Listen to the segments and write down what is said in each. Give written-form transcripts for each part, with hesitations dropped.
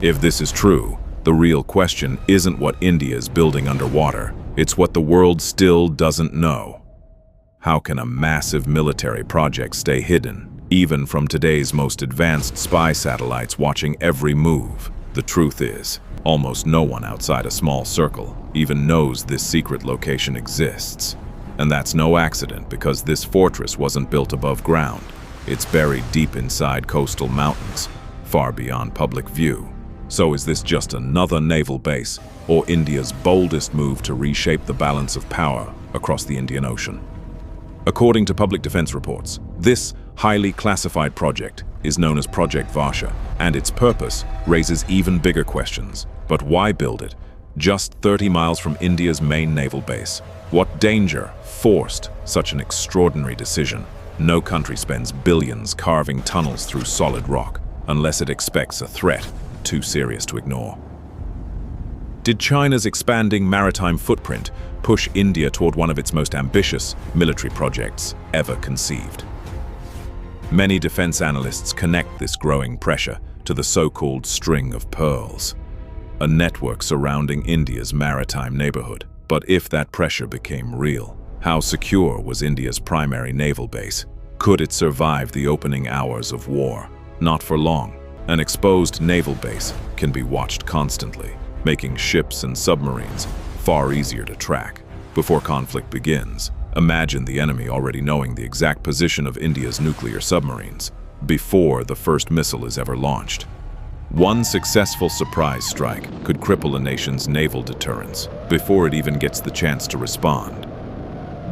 If this is true, the real question isn't what India is building underwater, it's what the world still doesn't know. How can a massive military project stay hidden, even from today's most advanced spy satellites watching every move? The truth is, almost no one outside a small circle even knows this secret location exists. And that's no accident, because this fortress wasn't built above ground. It's buried deep inside coastal mountains, far beyond public view. So is this just another naval base, or India's boldest move to reshape the balance of power across the Indian Ocean? According to public defense reports, this highly classified project is known as Project Varsha, and its purpose raises even bigger questions. But why build it just 30 miles from India's main naval base? What danger forced such an extraordinary decision? No country spends billions carving tunnels through solid rock unless it expects a threat too serious to ignore. Did China's expanding maritime footprint push India toward one of its most ambitious military projects ever conceived? Many defense analysts connect this growing pressure to the so-called string of pearls, a network surrounding India's maritime neighborhood. But if that pressure became real, how secure was India's primary naval base? Could it survive the opening hours of war? Not for long. An exposed naval base can be watched constantly, making ships and submarines far easier to track. Before conflict begins, imagine the enemy already knowing the exact position of India's nuclear submarines before the first missile is ever launched. One successful surprise strike could cripple a nation's naval deterrence before it even gets the chance to respond.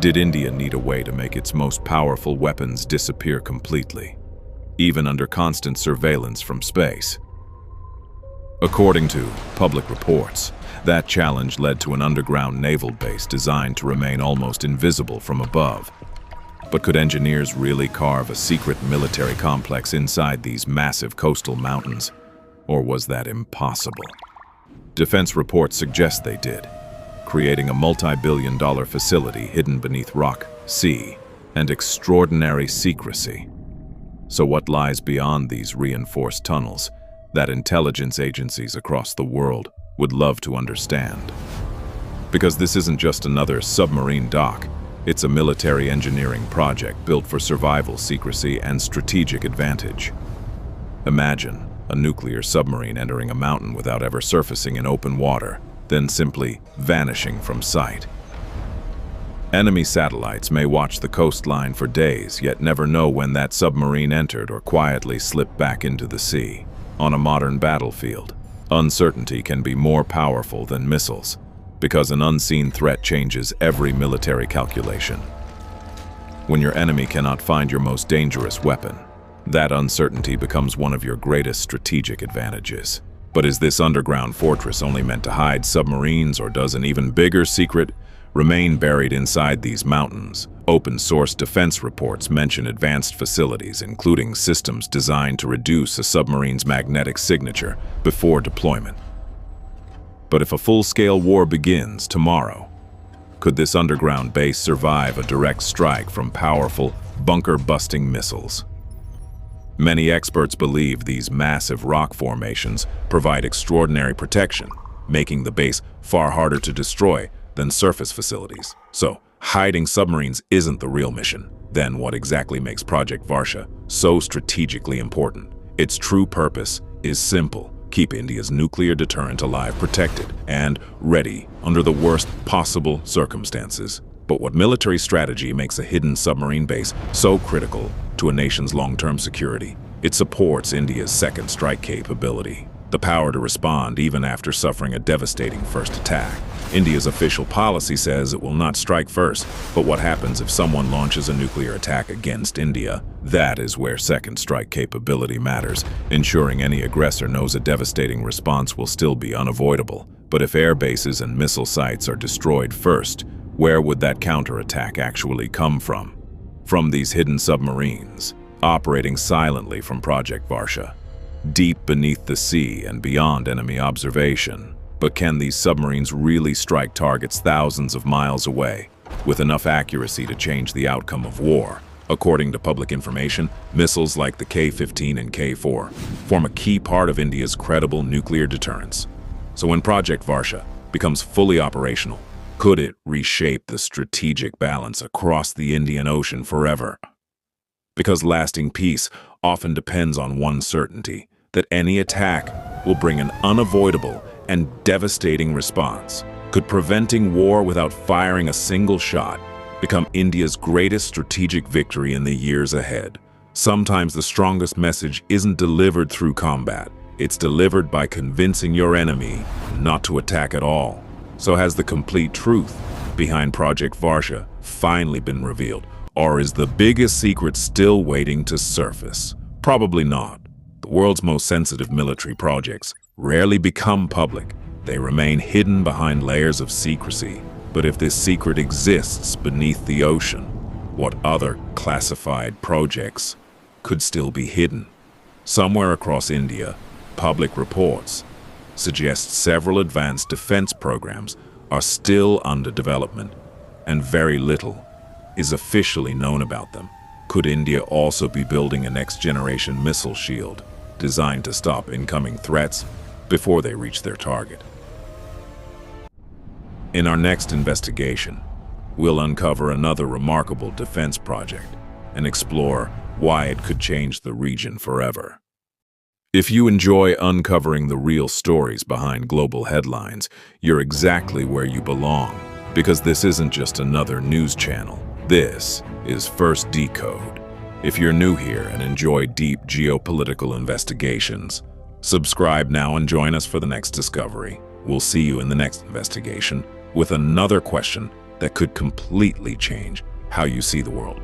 Did India need a way to make its most powerful weapons disappear completely, even under constant surveillance from space? According to public reports, that challenge led to an underground naval base designed to remain almost invisible from above. But could engineers really carve a secret military complex inside these massive coastal mountains? Or was that impossible? Defense reports suggest they did, creating a multi-billion-dollar facility hidden beneath rock, sea, and extraordinary secrecy. So what lies beyond these reinforced tunnels that intelligence agencies across the world would love to understand? Because this isn't just another submarine dock, it's a military engineering project built for survival, secrecy, and strategic advantage. Imagine a nuclear submarine entering a mountain without ever surfacing in open water, then simply vanishing from sight. Enemy satellites may watch the coastline for days, yet never know when that submarine entered or quietly slipped back into the sea. On a modern battlefield, uncertainty can be more powerful than missiles, because an unseen threat changes every military calculation. When your enemy cannot find your most dangerous weapon, that uncertainty becomes one of your greatest strategic advantages. But is this underground fortress only meant to hide submarines, or does an even bigger secret remain buried inside these mountains? Open-source defense reports mention advanced facilities, including systems designed to reduce a submarine's magnetic signature before deployment. But if a full-scale war begins tomorrow, could this underground base survive a direct strike from powerful, bunker-busting missiles? Many experts believe these massive rock formations provide extraordinary protection, making the base far harder to destroy than surface facilities. So, hiding submarines isn't the real mission. Then what exactly makes Project Varsha so strategically important? Its true purpose is simple: keep India's nuclear deterrent alive, protected, and ready under the worst possible circumstances. But what military strategy makes a hidden submarine base so critical to a nation's long-term security? It supports India's second strike capability, the power to respond even after suffering a devastating first attack. India's official policy says it will not strike first, but what happens if someone launches a nuclear attack against India? That is where second strike capability matters, ensuring any aggressor knows a devastating response will still be unavoidable. But if air bases and missile sites are destroyed first, where would that counterattack actually come from? From these hidden submarines, operating silently from Project Varsha, deep beneath the sea and beyond enemy observation. But can these submarines really strike targets thousands of miles away, with enough accuracy to change the outcome of war? According to public information, missiles like the K-15 and K-4 form a key part of India's credible nuclear deterrence. So when Project Varsha becomes fully operational, could it reshape the strategic balance across the Indian Ocean forever? Because lasting peace often depends on one certainty, that any attack will bring an unavoidable and devastating response. Could preventing war without firing a single shot become India's greatest strategic victory in the years ahead? Sometimes the strongest message isn't delivered through combat. It's delivered by convincing your enemy not to attack at all. So has the complete truth behind Project Varsha finally been revealed? Or is the biggest secret still waiting to surface? Probably not. The world's most sensitive military projects rarely become public. They remain hidden behind layers of secrecy. But if this secret exists beneath the ocean, what other classified projects could still be hidden? Somewhere across India, public reports suggest several advanced defense programs are still under development, and very little is officially known about them. Could India also be building a next-generation missile shield designed to stop incoming threats before they reach their target? In our next investigation, we'll uncover another remarkable defense project and explore why it could change the region forever. If you enjoy uncovering the real stories behind global headlines, you're exactly where you belong, because this isn't just another news channel. This is First Decode. If you're new here and enjoy deep geopolitical investigations, subscribe now and join us for the next discovery. We'll see you in the next investigation with another question that could completely change how you see the world.